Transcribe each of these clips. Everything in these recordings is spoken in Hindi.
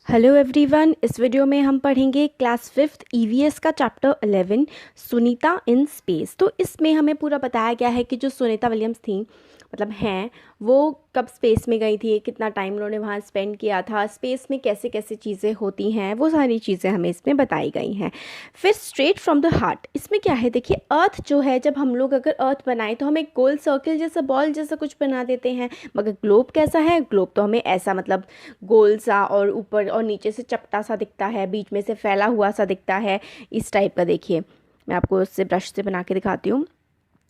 Hello everyone. इस वीडियो में हम पढ़ेंगे क्लास 5th ईवीएस का चैप्टर 11 सुनीता इन स्पेस। तो इसमें हमें पूरा बताया गया है कि जो सुनीता विलियम्स थी मतलब हैं वो कब स्पेस में गई थी, कितना टाइम उन्होंने वहाँ स्पेंड किया था, स्पेस में कैसे कैसे चीज़ें होती हैं, वो सारी चीज़ें हमें इसमें बताई गई हैं। फिर स्ट्रेट फ्रॉम द हार्ट इसमें क्या है, देखिए अर्थ जो है, जब हम लोग अगर अर्थ बनाए तो हम एक गोल सर्कल जैसा बॉल जैसा कुछ बना देते हैं, मगर ग्लोब कैसा है, ग्लोब तो हमें ऐसा मतलब गोल सा और ऊपर और नीचे से चपटा सा दिखता है, बीच में से फैला हुआ सा दिखता है, इस टाइप का। देखिए मैं आपको उससे ब्रश से बना के दिखाती हूँ।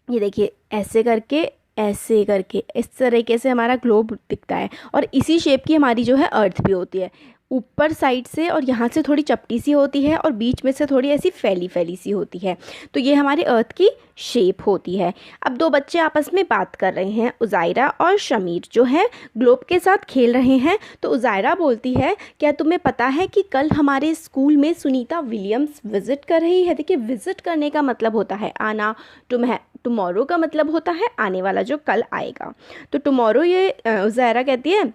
ये देखिए ऐसे करके इस तरीके से हमारा ग्लोब दिखता है, और इसी शेप की हमारी जो है अर्थ भी होती है, ऊपर साइड से और यहाँ से थोड़ी चपटी सी होती है और बीच में से थोड़ी ऐसी फैली फैली सी होती है। तो ये हमारी अर्थ की शेप होती है। अब दो बच्चे आपस में बात कर रहे हैं, उज़ायरा और शमीर जो है ग्लोब के साथ खेल रहे हैं। तो उज़ायरा बोलती है, क्या तुम्हें पता है कि कल हमारे स्कूल में सुनीता विलियम्स विजिट कर रही है। देखिए विजिट करने का मतलब होता है आना, टुमारो का मतलब होता है आने वाला, जो कल आएगा। तो टुमारो, ये उज़ायरा कहती है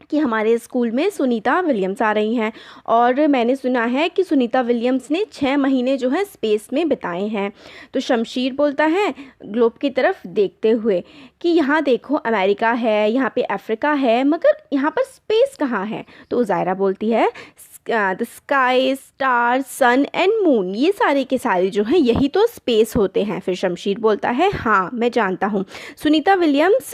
कि हमारे स्कूल में सुनीता विलियम्स आ रही हैं, और मैंने सुना है कि सुनीता विलियम्स ने 6 महीने जो है स्पेस में बिताए हैं। तो शमशीर बोलता है ग्लोब की तरफ देखते हुए कि यहाँ देखो अमेरिका है, यहाँ पे अफ्रीका है, मगर यहाँ पर स्पेस कहाँ है। तो उज़ायरा बोलती है the sky, star, sun and moon, ये सारे के सारे जो हैं यही तो स्पेस होते हैं। फिर शमशीर बोलता है हाँ मैं जानता हूँ, सुनीता विलियम्स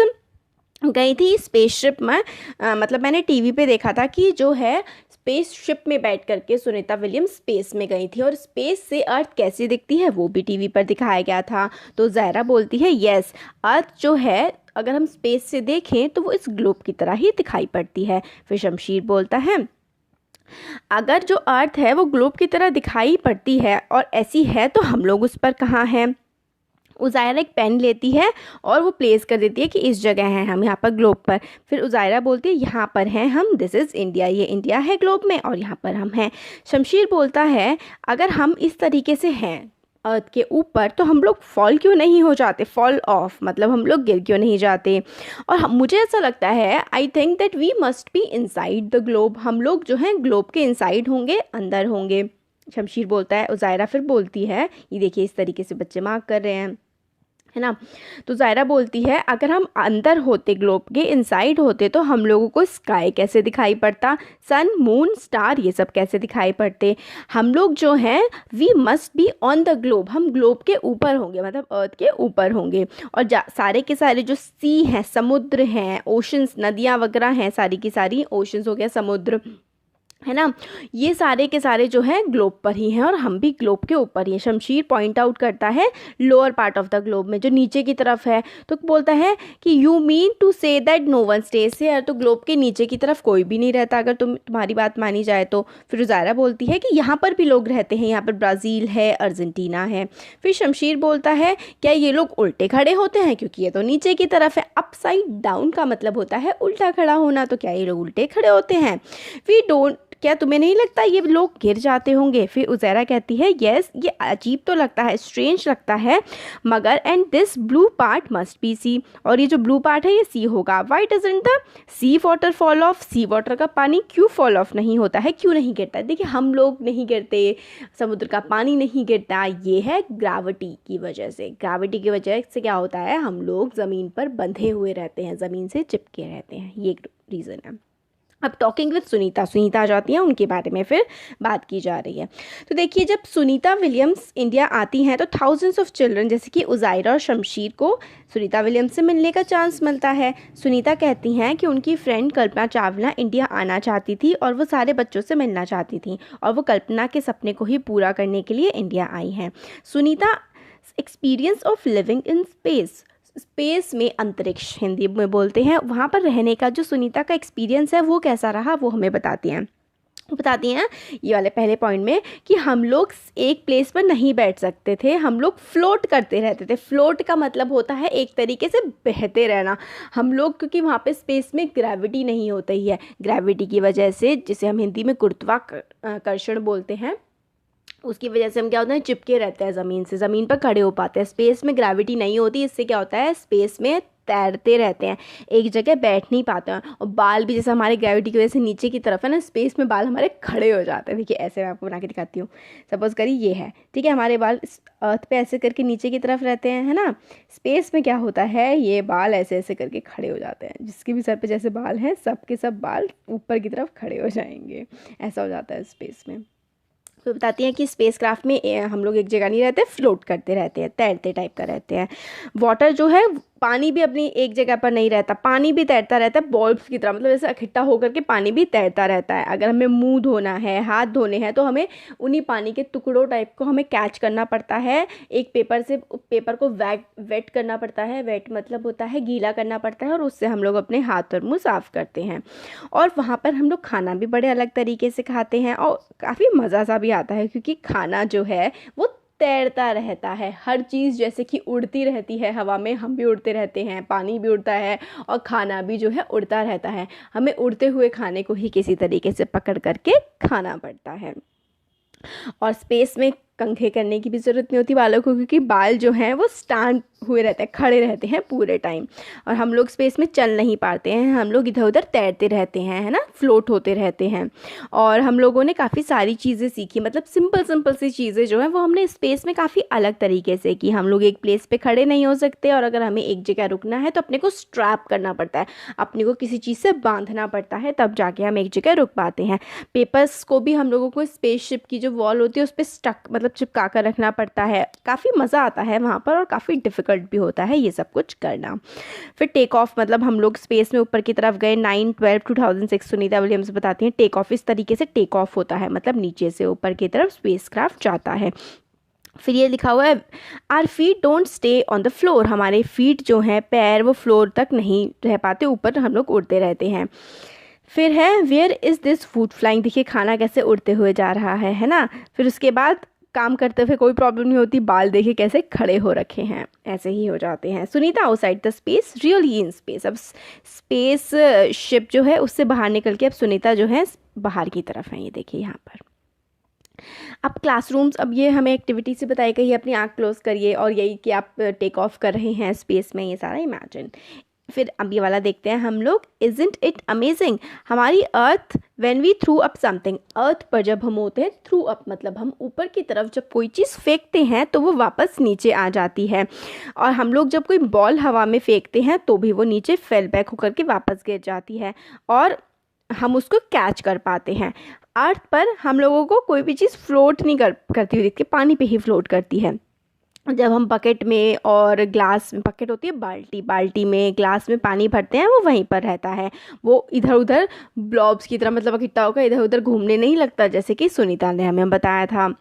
गई थी स्पेसशिप में, मतलब मैंने टीवी पे देखा था कि जो है स्पेसशिप में बैठ करके सुनीता विलियम्स स्पेस में गई थी, और स्पेस से अर्थ कैसी दिखती है वो भी टीवी पर दिखाया गया था। तो ज़ायरा बोलती है यस, अर्थ जो है अगर हम स्पेस से देखें तो वो इस ग्लोब की तरह ही दिखाई पड़ती है। फिर शमशीर बोलता है अगर जो अर्थ है वो ग्लोब की तरह दिखाई पड़ती है और ऐसी है तो हम लोग उस पर कहाँ हैं। उज़ायरा एक पेन लेती है और वो प्लेस कर देती है कि इस जगह हैं हम, यहाँ पर ग्लोब पर। फिर उज़ायरा बोलती है यहाँ पर हैं हम, दिस इज़ इंडिया, ये इंडिया है ग्लोब में और यहाँ पर हम हैं। शमशीर बोलता है अगर हम इस तरीके से हैं अर्थ के ऊपर तो हम लोग फॉल क्यों नहीं हो जाते, फॉल ऑफ मतलब हम लोग गिर क्यों नहीं जाते। और मुझे ऐसा लगता है, I think that we must be inside the globe, हम लोग जो हैं ग्लोब के इनसाइड होंगे, अंदर होंगे। शमशीर बोलता है। उज़ायरा फिर बोलती है, ये देखिए इस तरीके से बच्चे मार्क कर रहे हैं, है ना। तो ज़ायरा बोलती है अगर हम अंदर होते, ग्लोब के इनसाइड होते, तो हम लोगों को स्काई कैसे दिखाई पड़ता, सन, मून, स्टार, ये सब कैसे दिखाई पड़ते। हम लोग जो हैं we must be on the globe, हम ग्लोब के ऊपर होंगे, मतलब अर्थ के ऊपर होंगे। और सारे के सारे जो सी हैं, समुद्र हैं, ओशंस, नदियाँ वगैरह हैं, सारी की सारी, ओशंस हो गया समुद्र, है ना, ये सारे के सारे जो हैं ग्लोब पर ही हैं और हम भी ग्लोब के ऊपर ही हैं। शमशीर पॉइंट आउट करता है lower part of the globe में, जो नीचे की तरफ है। तो बोलता है कि you mean to say that no one stays here, तो ग्लोब के नीचे की तरफ कोई भी नहीं रहता अगर तुम्हारी बात मानी जाए तो। फिर ज़ायरा बोलती है कि यहाँ पर भी लोग रहते हैं, यहाँ पर ब्राज़ील है, अर्जेंटीना है। फिर शमशीर बोलता है क्या ये लोग उल्टे खड़े होते हैं, क्योंकि ये तो नीचे की तरफ है, अपसाइड डाउन का मतलब होता है उल्टा खड़ा होना, तो क्या ये लोग उल्टे खड़े होते हैं। वी डोंट, क्या तुम्हें नहीं लगता ये लोग गिर जाते होंगे। फिर उज़ैरा कहती है यस, ये अजीब तो लगता है, स्ट्रेंज लगता है, मगर and this blue part must be sea, और ये जो ब्लू पार्ट है ये सी होगा। Why doesn't the sea water fall off, sea water का पानी क्यों फॉल ऑफ नहीं होता है, क्यों नहीं गिरता है। देखिए हम लोग नहीं गिरते, समुद्र का पानी नहीं गिरता, ये है ग्रेविटी की वजह से। ग्रेविटी की वजह से क्या होता है, हम लोग ज़मीन पर बंधे हुए रहते हैं, ज़मीन से चिपके रहते हैं, ये रीज़न है। अब टॉकिंग विद सुनीता, सुनीता आ जाती हैं, उनके बारे में फिर बात की जा रही है। तो देखिए जब सुनीता विलियम्स इंडिया आती हैं तो थाउजेंड्स ऑफ चिल्ड्रन जैसे कि उज़ायरा और शमशीर को सुनीता विलियम्स से मिलने का चांस मिलता है। सुनीता कहती हैं कि उनकी फ्रेंड कल्पना चावला इंडिया आना चाहती थी और वो सारे बच्चों से मिलना चाहती थी, और वो कल्पना के सपने को ही पूरा करने के लिए इंडिया आई हैं। Sunita experience of living in space, space में, अंतरिक्ष हिंदी में बोलते हैं, वहाँ पर रहने का जो सुनीता का एक्सपीरियंस है वो कैसा रहा वो हमें बताती हैं। वो बताती हैं ये वाले पहले पॉइंट में कि हम लोग एक प्लेस पर नहीं बैठ सकते थे, हम लोग फ्लोट करते रहते थे। फ्लोट का मतलब होता है एक तरीके से बहते रहना। हम लोग, क्योंकि वहाँ पे स्पेस में ग्रेविटी नहीं होती है, ग्रेविटी की वजह से, जिसे हम हिंदी में गुरुत्वाकर्षण बोलते हैं, उसकी वजह से हम क्या होता है चिपके रहते हैं ज़मीन से, ज़मीन पर खड़े हो पाते हैं। स्पेस में ग्रेविटी नहीं होती, इससे क्या होता है स्पेस में तैरते रहते हैं, एक जगह बैठ नहीं पाते हैं। और बाल भी जैसे हमारे ग्रेविटी की वजह से नीचे की तरफ है ना, स्पेस में बाल हमारे खड़े हो जाते हैं। देखिए ऐसे मैं आपको बना के दिखाती हूँ। सपोज करिए ये है, ठीक है, हमारे बाल अर्थ पे ऐसे करके नीचे की तरफ रहते हैं, है ना। स्पेस में क्या होता है, ये बाल ऐसे ऐसे करके खड़े हो जाते हैं। जिसके भी सर पे जैसे बाल हैं, सबके सब बाल ऊपर की तरफ खड़े हो जाएंगे। ऐसा हो जाता है स्पेस में। तो बताती हैं कि स्पेस क्राफ्ट में हम लोग एक जगह नहीं रहते, फ्लोट करते रहते हैं, तैरते टाइप का रहते हैं। वाटर जो है, पानी भी अपनी एक जगह पर नहीं रहता, पानी भी तैरता रहता है बॉल्ब्स की तरह, मतलब जैसे इकट्ठा होकर के पानी भी तैरता रहता है। अगर हमें मुंह धोना है, हाथ धोने हैं, तो हमें उन्हीं पानी के टुकड़ों टाइप को हमें कैच करना पड़ता है। एक पेपर से पेपर को वेट करना पड़ता है, वेट मतलब होता है गीला करना पड़ता है, और उससे हम लोग अपने हाथ और मुँह साफ़ करते हैं। और वहाँ पर हम लोग खाना भी बड़े अलग तरीके से खाते हैं, और काफ़ी मज़ा सा भी आता है, क्योंकि खाना जो है वो तैरता रहता है। हर चीज़ जैसे कि उड़ती रहती है हवा में, हम भी उड़ते रहते हैं, पानी भी उड़ता है, और खाना भी जो है उड़ता रहता है। हमें उड़ते हुए खाने को ही किसी तरीके से पकड़ करके खाना पड़ता है। और स्पेस में कंघे करने की भी ज़रूरत नहीं होती बालों को, क्योंकि बाल जो हैं वो स्टैंड हुए रहते हैं, खड़े रहते हैं पूरे टाइम। और हम लोग स्पेस में चल नहीं पाते हैं, हम लोग इधर उधर तैरते रहते हैं, है ना, फ्लोट होते रहते हैं। और हम लोगों ने काफ़ी सारी चीज़ें सीखी, मतलब सिंपल सी चीज़ें जो हैं वो हमने स्पेस में काफ़ी अलग तरीके से की। हम लोग एक प्लेस पे खड़े नहीं हो सकते, और अगर हमें एक जगह रुकना है तो अपने को स्ट्रैप करना पड़ता है, अपने को किसी चीज़ से बांधना पड़ता है, तब जाके हम एक जगह रुक पाते हैं। पेपर्स को भी हम लोगों को स्पेसशिप की जो वॉल होती है उस पर स्टक मतलब चिपका कर रखना पड़ता है। काफ़ी मज़ा आता है वहाँ पर, और काफ़ी डिफ़िकल्ट भी होता है ये सब कुछ करना। फिर टेक ऑफ, मतलब हम लोग स्पेस में ऊपर की तरफ गए 9/12/2006। सुनीता विलियम्स बताती हैं टेक ऑफ इस तरीके से टेक ऑफ होता है, मतलब नीचे से ऊपर की तरफ स्पेस क्राफ्ट जाता है। फिर ये लिखा हुआ है are feet don't stay on the floor, हमारे फीट जो हैं पैर वो फ्लोर तक नहीं रह पाते, ऊपर हम लोग उड़ते रहते हैं। फिर है where is this food flying, देखिए खाना कैसे उड़ते हुए जा रहा है ना। फिर उसके बाद काम करते हुए कोई प्रॉब्लम नहीं होती, बाल देखिए कैसे खड़े हो रखे हैं, ऐसे ही हो जाते हैं। Sunita outside the space really in space, अब स्पेस शिप जो है उससे बाहर निकल के अब सुनीता जो है बाहर की तरफ है, ये देखिए यहाँ पर। अब क्लासरूम्स, अब ये हमें एक्टिविटी से बताई गई है, अपनी आँख क्लोज करिए और यही कि आप टेक ऑफ कर रहे हैं स्पेस में, ये सारा इमेजिन। फिर अब ये वाला देखते हैं हम लोग, इज़न्ट इट अमेजिंग, हमारी earth when we throw up something, earth पर जब हम होते हैं थ्रू अप मतलब हम ऊपर की तरफ जब कोई चीज़ फेंकते हैं तो वो वापस नीचे आ जाती है। और हम लोग जब कोई बॉल हवा में फेंकते हैं तो भी वो नीचे फेल बैक होकर के वापस गिर जाती है, और हम उसको कैच कर पाते हैं। अर्थ पर हम लोगों को कोई भी चीज़ फ्लोट नहीं करती हुई दिखती, पानी पे ही फ्लोट करती है। जब हम बकेट में और ग्लास में, बकेट होती है बाल्टी में ग्लास में पानी भरते हैं, वो वहीं पर रहता है, वो इधर उधर ब्लॉब्स की तरह मतलब इकट्ठा होकर इधर उधर घूमने नहीं लगता, जैसे कि सुनीता ने हमें बताया था।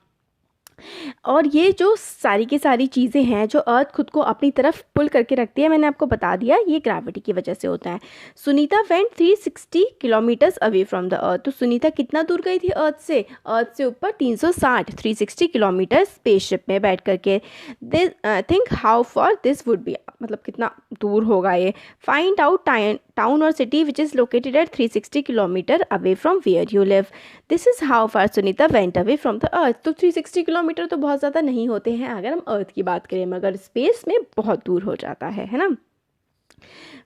और ये जो सारी की सारी चीज़ें हैं जो अर्थ खुद को अपनी तरफ पुल करके रखती है, मैंने आपको बता दिया ये ग्रेविटी की वजह से होता है। Sunita went 360 kilometres away from the earth, तो सुनीता कितना दूर गई थी अर्थ से ऊपर 360 किलोमीटर स्पेसशिप में बैठ करके। This think how far this would be, मतलब कितना दूर होगा ये। फाइंड आउट टाउन और city which is located at 360 kilometres away from where you live, this is how far Sunita went away from the earth. तो 360 किलोमीटर तो बहुत ज़्यादा नहीं होते हैं अगर हम अर्थ की बात करें, मगर स्पेस में बहुत दूर हो जाता है ना।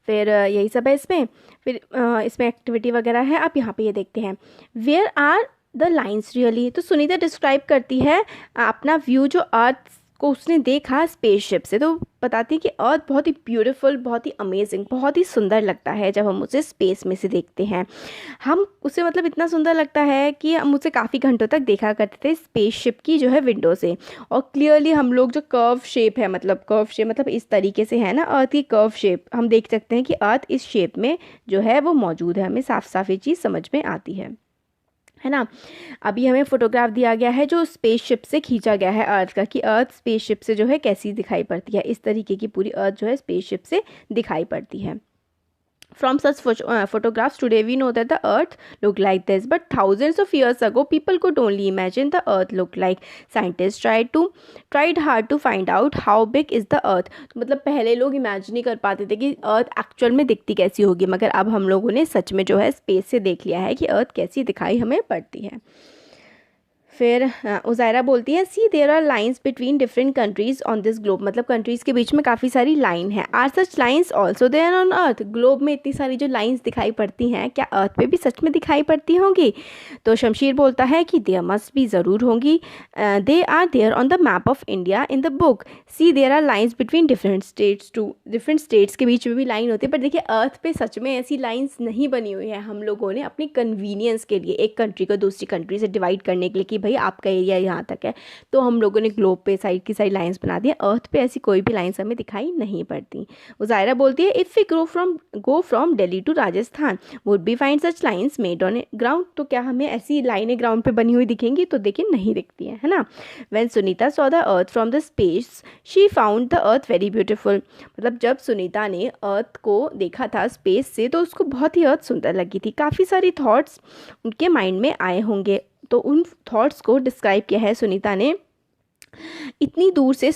फिर यही सब है इसमें। फिर इसमें एक्टिविटी वगैरह है। आप यहाँ पे ये देखते हैं, where are the lines really, तो सुनीता डिस्क्राइब करती है अपना व्यू जो अर्थ को उसने देखा स्पेसशिप से, तो बताती है कि अर्थ बहुत ही ब्यूटीफुल, बहुत ही अमेजिंग, बहुत ही सुंदर लगता है जब हम उसे स्पेस में से देखते हैं। हम उसे मतलब इतना सुंदर लगता है कि हम उसे काफ़ी घंटों तक देखा करते थे स्पेसशिप की जो है विंडो से। और क्लियरली हम लोग जो कर्व शेप है, मतलब कर्व शेप मतलब इस तरीके से है ना अर्थ की कर्व शेप, हम देख सकते हैं कि अर्थ इस शेप में जो है वो मौजूद है, हमें साफ साफ ये चीज़ समझ में आती है ना। अभी हमें फोटोग्राफ दिया गया है जो स्पेसशिप से खींचा गया है अर्थ का, कि अर्थ स्पेसशिप से जो है कैसी दिखाई पड़ती है। इस तरीके की पूरी अर्थ जो है स्पेसशिप से दिखाई पड़ती है। From such photographs today we know that the earth looked like this, but thousands of years ago people could only imagine the earth looked like. Scientists tried hard to find out how big is the earth, तो मतलब पहले लोग इमेजिन नहीं कर पाते थे कि अर्थ एक्चुअल में दिखती कैसी होगी, मगर अब हम लोगों ने सच में जो है स्पेस से देख लिया है कि अर्थ कैसी दिखाई हमें पड़ती है। फिर उज़ायरा बोलती है see there are lines between different countries on this globe, मतलब कंट्रीज़ के बीच में काफ़ी सारी लाइन है। Are such lines also there on earth, globe में इतनी सारी जो लाइंस दिखाई पड़ती हैं क्या अर्थ पे भी सच में दिखाई पड़ती होंगी? तो शमशीर बोलता है कि देयर मस्ट भी ज़रूर होंगी, they are there on the map of India in the book, see there are lines between different states too, different states के बीच में भी लाइन होती है। पर देखिए अर्थ पे सच में ऐसी लाइंस नहीं बनी हुई है, हम लोगों ने अपनी कन्वीनियंस के लिए, एक कंट्री को दूसरी कंट्री से डिवाइड करने के लिए कि भाई आपका एरिया यहाँ तक है, तो हम लोगों ने ग्लोब पे साइड की साइड लाइंस बना दी है। अर्थ पे ऐसी कोई भी लाइंस हमें दिखाई नहीं पड़ती। उज़ायरा बोलती है if we go from Delhi to Rajasthan would be find such lines made on ground, तो क्या हमें ऐसी लाइनें ग्राउंड पे बनी हुई दिखेंगी? तो देखिए नहीं दिखती है ना। When Sunita saw the earth from the space she found the earth very beautiful, मतलब जब सुनीता ने अर्थ को देखा था स्पेस से तो उसको बहुत ही अर्थ सुंदर लगी थी। काफ़ी सारी थॉट्स उनके माइंड में आए होंगे, तो उन थॉट्स को डिस्क्राइब किया है सुनीता ने। इतनी दूर से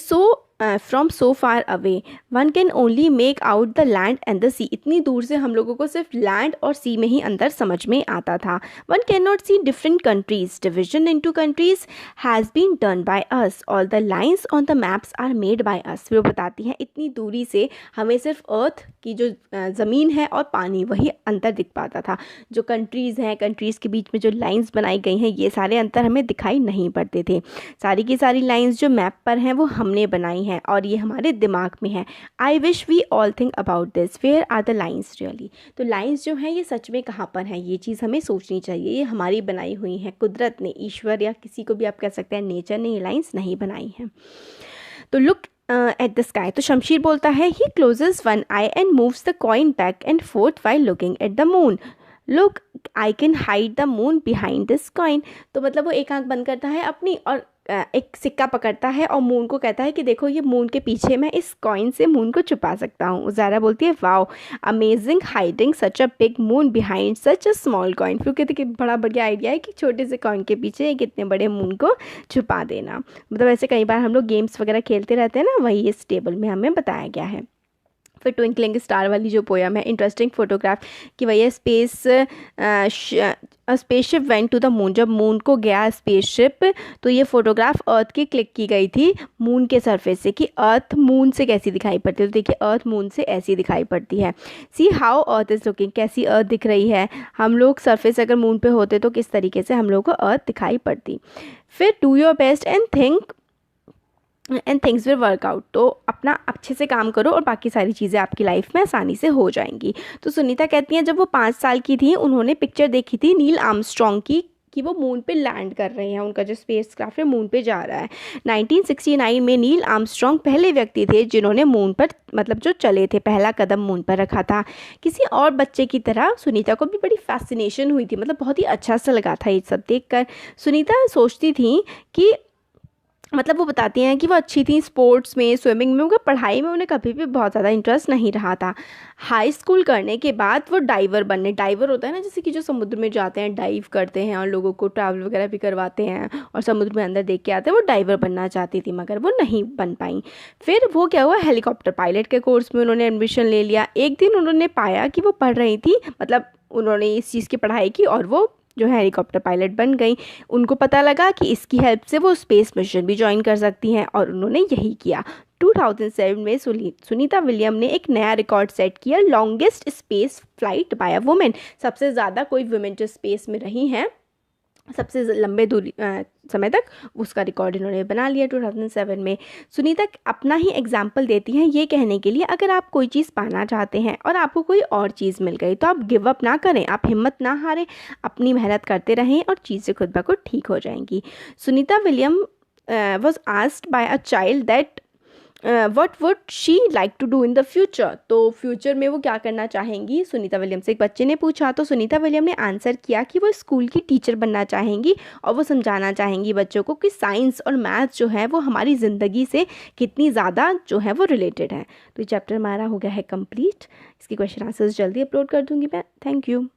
from so far away one can only make out the land and the sea, इतनी दूर से हम लोगों को सिर्फ लैंड और सी में ही अंदर समझ में आता था। One can not see different countries, division into countries has been done by us, all the lines on the maps are made by us. वो बताती हैं इतनी दूरी से हमें सिर्फ अर्थ की जो ज़मीन है और पानी वही अंतर दिख पाता था, जो कंट्रीज़ हैं, कंट्रीज़ के बीच में जो लाइंस बनाई गई हैं ये सारे अंतर हमें दिखाई नहीं पड़ते थे। सारी की सारी लाइंस जो मैप पर हैं वो हमने बनाई हैं और ये हमारे दिमाग में है। I wish we all think about this, where are the lines really, तो लाइंस जो हैं ये सच में कहाँ पर हैं, ये चीज़ हमें सोचनी चाहिए। ये हमारी बनाई हुई हैं, कुदरत ने, ईश्वर या किसी को भी आप कह सकते हैं, नेचर ने ये लाइंस नहीं बनाई हैं। तो लुक एट द स्काई, तो शमशीर बोलता है he closes one eye and moves the coin back and forth while looking at the moon, look I can hide the moon behind this coin, तो मतलब वो एक आंख बंद करता है अपनी और एक सिक्का पकड़ता है और मून को कहता है कि देखो ये मून के पीछे मैं इस कॉइन से मून को छुपा सकता हूँ। ज़ारा बोलती है wow amazing hiding such a big moon behind such a small coin, फिर कहते कि बड़ा बढ़िया आइडिया है कि छोटे से कॉइन के पीछे एक इतने बड़े मून को छुपा देना। मतलब ऐसे कई बार हम लोग गेम्स वगैरह खेलते रहते हैं ना, वही इस टेबल में हमें बताया गया है। फिर ट्विंकलिंग स्टार वाली जो पोयम है, इंटरेस्टिंग फोटोग्राफ कि भैया spaceship went to the moon, जब मून को गया स्पेसशिप तो ये फोटोग्राफ अर्थ की क्लिक की गई थी मून के सरफेस से कि अर्थ मून से कैसी दिखाई पड़ती है। तो देखिए अर्थ मून से ऐसी दिखाई पड़ती है। See how earth is looking, कैसी अर्थ दिख रही है, हम लोग सरफेस अगर मून पे होते तो किस तरीके से हम लोग को अर्थ दिखाई पड़ती। फिर do your best and things will work out, तो अपना अच्छे से काम करो और बाकी सारी चीज़ें आपकी लाइफ में आसानी से हो जाएंगी। तो सुनीता कहती हैं जब वो 5 साल की थी उन्होंने पिक्चर देखी थी नील आर्मस्ट्रॉन्ग की कि वो मून पे लैंड कर रहे हैं, उनका जो स्पेस क्राफ्ट है मून पे जा रहा है। 1969 में नील आर्मस्ट्रॉन्ग पहले व्यक्ति थे जिन्होंने मून पर मतलब जो चले थे, पहला कदम मून पर रखा था। किसी और बच्चे की तरह सुनीता को भी बड़ी फैसिनेशन हुई थी, मतलब बहुत ही अच्छा सा लगा था ये सब देखकर। सुनीता सोचती थी कि मतलब वो बताती हैं कि वो अच्छी थी स्पोर्ट्स में, स्विमिंग में, मगर पढ़ाई में उन्हें कभी भी बहुत ज़्यादा इंटरेस्ट नहीं रहा था। हाई स्कूल करने के बाद वो डाइवर होता है ना, जैसे कि जो समुद्र में जाते हैं डाइव करते हैं और लोगों को ट्रैवल वगैरह भी करवाते हैं और समुद्र में अंदर देख के आते हैं, वो डाइवर बनना चाहती थी मगर वो नहीं बन पाई। फिर वो क्या हुआ, हेलीकॉप्टर पायलट के कोर्स में उन्होंने एडमिशन ले लिया। एक दिन उन्होंने पाया कि वो पढ़ रही थी, मतलब उन्होंने इस चीज़ की पढ़ाई की और वो जो है हेलीकॉप्टर पायलट बन गई। उनको पता लगा कि इसकी हेल्प से वो स्पेस मिशन भी ज्वाइन कर सकती हैं और उन्होंने यही किया। 2007 में सुनीता विलियम ने एक नया रिकॉर्ड सेट किया, longest space flight bye a women, सबसे ज़्यादा कोई वुमेन जो स्पेस में रही हैं सबसे लंबे दूरी समय तक, उसका रिकॉर्ड इन्होंने बना लिया 2007 में। सुनीता अपना ही एग्जाम्पल देती हैं ये कहने के लिए, अगर आप कोई चीज़ पाना चाहते हैं और आपको कोई और चीज़ मिल गई तो आप गिव अप ना करें, आप हिम्मत ना हारें, अपनी मेहनत करते रहें और चीज़ें खुद ब खुद ठीक हो जाएंगी। Sunita William was asked by a child that what would she like to do in the future, तो फ्यूचर में वो क्या करना चाहेंगी, सुनीता विलियम से एक बच्चे ने पूछा। तो सुनीता विलियम ने आंसर किया कि वो स्कूल की टीचर बनना चाहेंगी और वो समझाना चाहेंगी बच्चों को कि साइंस और मैथ्स जो है वो हमारी ज़िंदगी से कितनी ज़्यादा जो है वो रिलेटेड है। तो ये चैप्टर हमारा हो गया है कंप्लीट। इसकी क्वेश्चन आंसर्स जल्दी अपलोड कर दूँगी मैं। Thank you.